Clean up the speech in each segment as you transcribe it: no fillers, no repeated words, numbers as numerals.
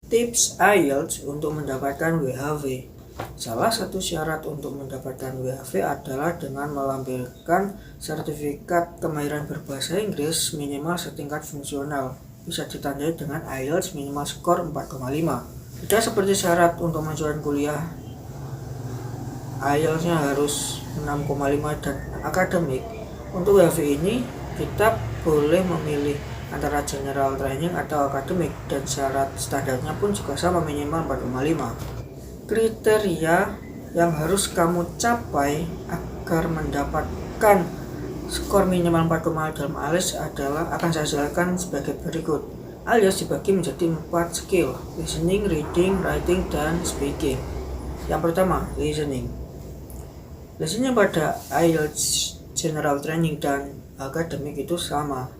Tips IELTS untuk mendapatkan WHV. Salah satu syarat untuk mendapatkan WHV adalah dengan melampirkan sertifikat kemahiran berbahasa Inggris minimal setingkat fungsional. Bisa ditandai dengan IELTS minimal skor 4,5. Tidak seperti syarat untuk mengajukan kuliah, IELTS-nya harus 6,5 dan akademik. Untuk WHV ini kita boleh memilih antara general training atau akademik, dan syarat standarnya pun juga sama, minimal 4,5. Kriteria yang harus kamu capai agar mendapatkan skor minimal 4,5 dalam IELTS adalah akan saya jelaskan sebagai berikut. IELTS dibagi menjadi 4 skill: listening, reading, writing, dan speaking. Yang pertama, listening. Listening pada IELTS general training dan akademik itu sama,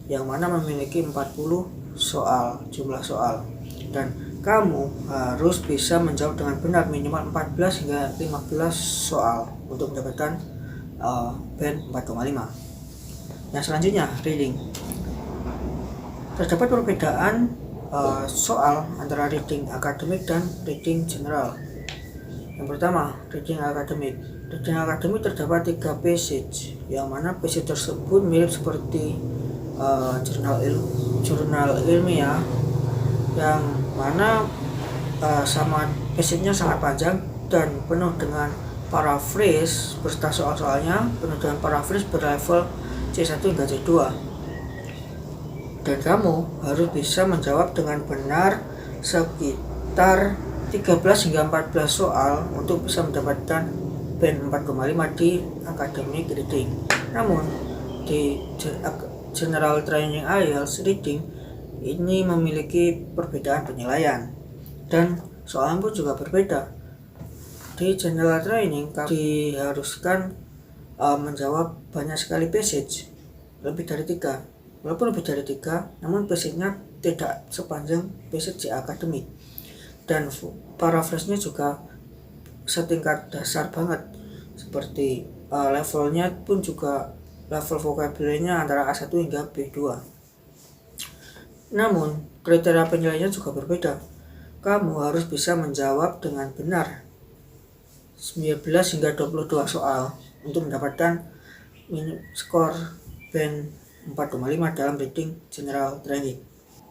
yang mana memiliki 40 soal, jumlah soal, dan kamu harus bisa menjawab dengan benar minimal 14 hingga 15 soal untuk mendapatkan band 4,5. Yang selanjutnya, reading. Terdapat perbedaan soal antara reading akademik dan reading general. Yang pertama, reading akademik. Reading akademik terdapat 3 passage, yang mana passage tersebut mirip seperti jurnal ilmiah, yang mana sama passage-nya sangat panjang dan penuh dengan paraphrase beserta soal-soalnya, penuh dengan paraphrase berlevel C1 hingga C2, dan kamu harus bisa menjawab dengan benar sekitar 13 hingga 14 soal untuk bisa mendapatkan band 4,5 di academic reading. Namun di general training IELTS reading ini memiliki perbedaan penilaian, dan soalnya pun juga berbeda. Di general training kamu diharuskan menjawab banyak sekali passage, lebih dari 3. Walaupun lebih dari 3, namun passage-nya tidak sepanjang passage di akademik, dan paraphrase-nya juga setingkat dasar banget, seperti levelnya pun juga level vocabulary-nya antara A1 hingga B2. Namun kriteria penilaiannya juga berbeda. Kamu harus bisa menjawab dengan benar 19 hingga 22 soal untuk mendapatkan skor band 4,5 dalam reading general training.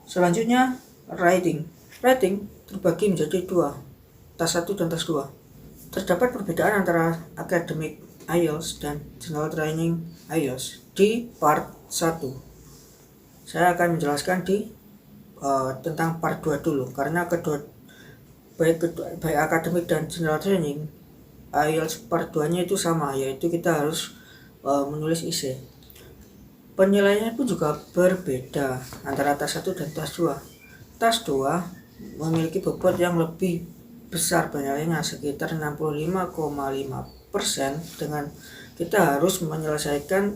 Selanjutnya, writing. Writing terbagi menjadi 2, tas 1 dan tas 2. Terdapat perbedaan antara academic IELTS dan general training IELTS di part 1. Saya akan menjelaskan tentang part 2 dulu, karena baik academic dan general training IELTS part 2-nya itu sama, yaitu kita harus menulis essay. Penilaiannya pun juga berbeda antara tas 1 dan tas 2. Tas 2 memiliki bobot yang lebih besar penilaiannya, sekitar 65,5%, dengan kita harus menyelesaikan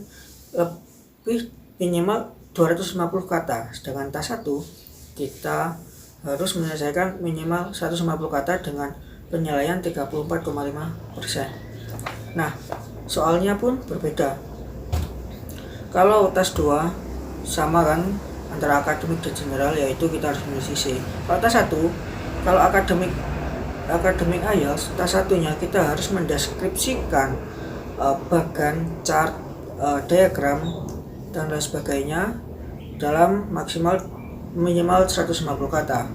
lebih minimal 250 kata. Sedangkan tas 1 kita harus menyelesaikan minimal 150 kata dengan penilaian 34,5%. Nah, soalnya pun berbeda. Kalau tas 2 sama kan antara akademik dan general, yaitu kita harus menulis essay. Kalau tas 1, kalau akademik IELTS, tas 1-nya kita harus mendeskripsikan bagan, chart, diagram, dan lain sebagainya dalam minimal 150 kata.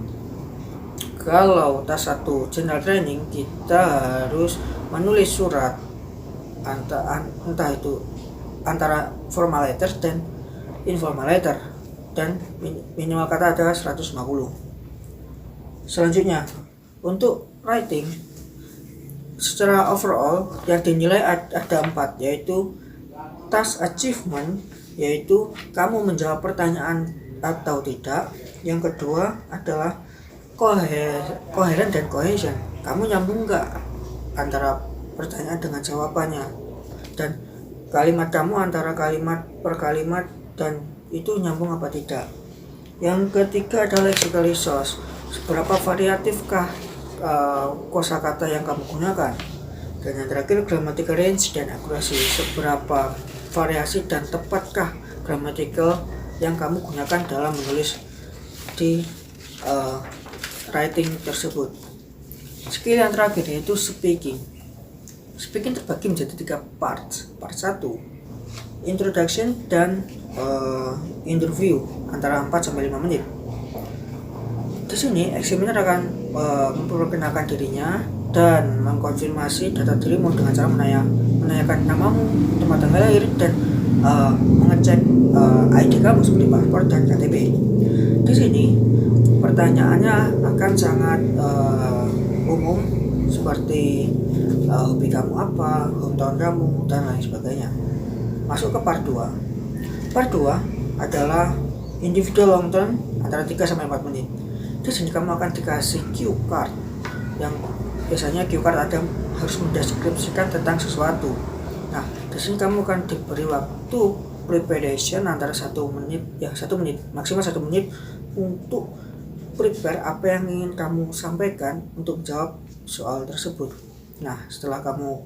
Kalau tas 1 general training, kita harus menulis surat entah itu antara formal letter dan informal letter, dan minimal kata adalah 150. Selanjutnya, untuk writing secara overall yang dinilai ada 4, yaitu task achievement, yaitu kamu menjawab pertanyaan atau tidak. Yang kedua adalah coherent dan cohesion, kamu nyambung nggak antara pertanyaan dengan jawabannya, dan kalimat kamu antara kalimat per kalimat dan itu nyambung apa tidak. Yang ketiga adalah lexical resource, seberapa variatifkah kosakata yang kamu gunakan. Dan yang terakhir, grammatical range dan akurasi, seberapa variasi dan tepatkah grammatical yang kamu gunakan dalam menulis di writing tersebut. Skill yang terakhir yaitu speaking. Speaking terbagi menjadi 3 parts. Part 1, introduction dan interview antara 4-5 menit. Di sini examiner akan memperkenalkan dirinya dan mengkonfirmasi data dirimu dengan cara menanyakan namamu, tempat tanggal lahir, dan mengecek ID kamu seperti paspor dan KTP. Di sini pertanyaannya akan sangat umum seperti hobi kamu apa, hometown kamu, dan lain sebagainya. Masuk ke part 2. Part 2 adalah individual long term antara 3-4 menit. Di sini kamu akan dikasih cue card yang biasanya cue card ada harus mendeskripsikan tentang sesuatu. Nah, di sini kamu akan diberi waktu preparation antara 1 menit, maksimal 1 menit untuk prepare apa yang ingin kamu sampaikan untuk jawab soal tersebut. Nah, setelah kamu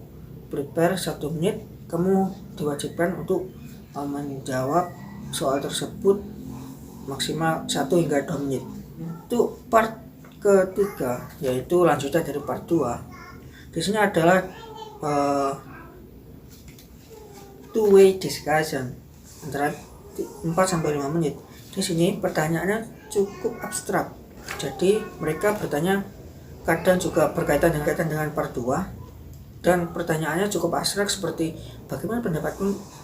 prepare 1 menit, kamu diwajibkan untuk menjawab soal tersebut maksimal 1 hingga 2 menit. Untuk part ketiga, yaitu lanjutan dari part 2. Di sini adalah two-way discussion antara 4-5 menit. Di sini pertanyaannya cukup abstrak. Jadi mereka bertanya kadang juga berkaitan dengan part 2, dan pertanyaannya cukup abstrak seperti bagaimana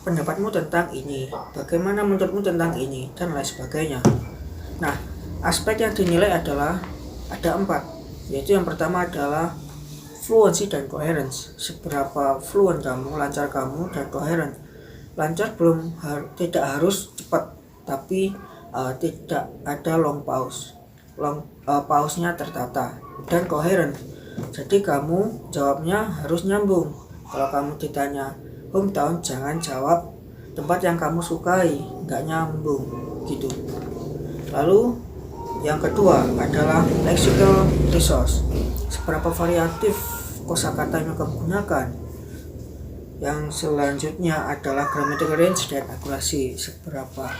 pendapatmu tentang ini, bagaimana menurutmu tentang ini, dan lain sebagainya. Nah, aspek yang dinilai adalah ada 4, yaitu yang pertama adalah fluency dan coherence. Seberapa fluent kamu, lancar kamu, dan coherent. Lancar tidak harus cepat, tapi tidak ada long pause. Pause-nya tertata. Dan coherent, jadi kamu jawabnya harus nyambung. Kalau kamu ditanya hometown, jangan jawab tempat yang kamu sukai, nggak nyambung gitu. Lalu yang kedua adalah lexical resource. Seberapa variatif kosakata yang kamu gunakan. Yang selanjutnya adalah grammatical range dan akurasi. Seberapa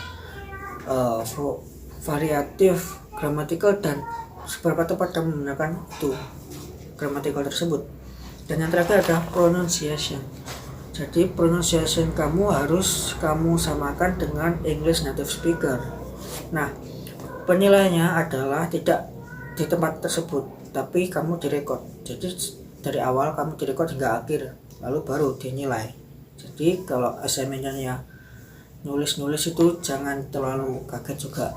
variatif grammatical dan seberapa tepat kamu menggunakan itu grammatical tersebut. Dan yang terakhir adalah pronunciation. Jadi pronunciation kamu harus kamu samakan dengan English native speaker. Nah, penilaiannya adalah tidak di tempat tersebut, tapi kamu direkod. Jadi dari awal kamu direkod hingga akhir, lalu baru dinilai. Jadi kalau assignment-nya nulis-nulis itu jangan terlalu kaget juga.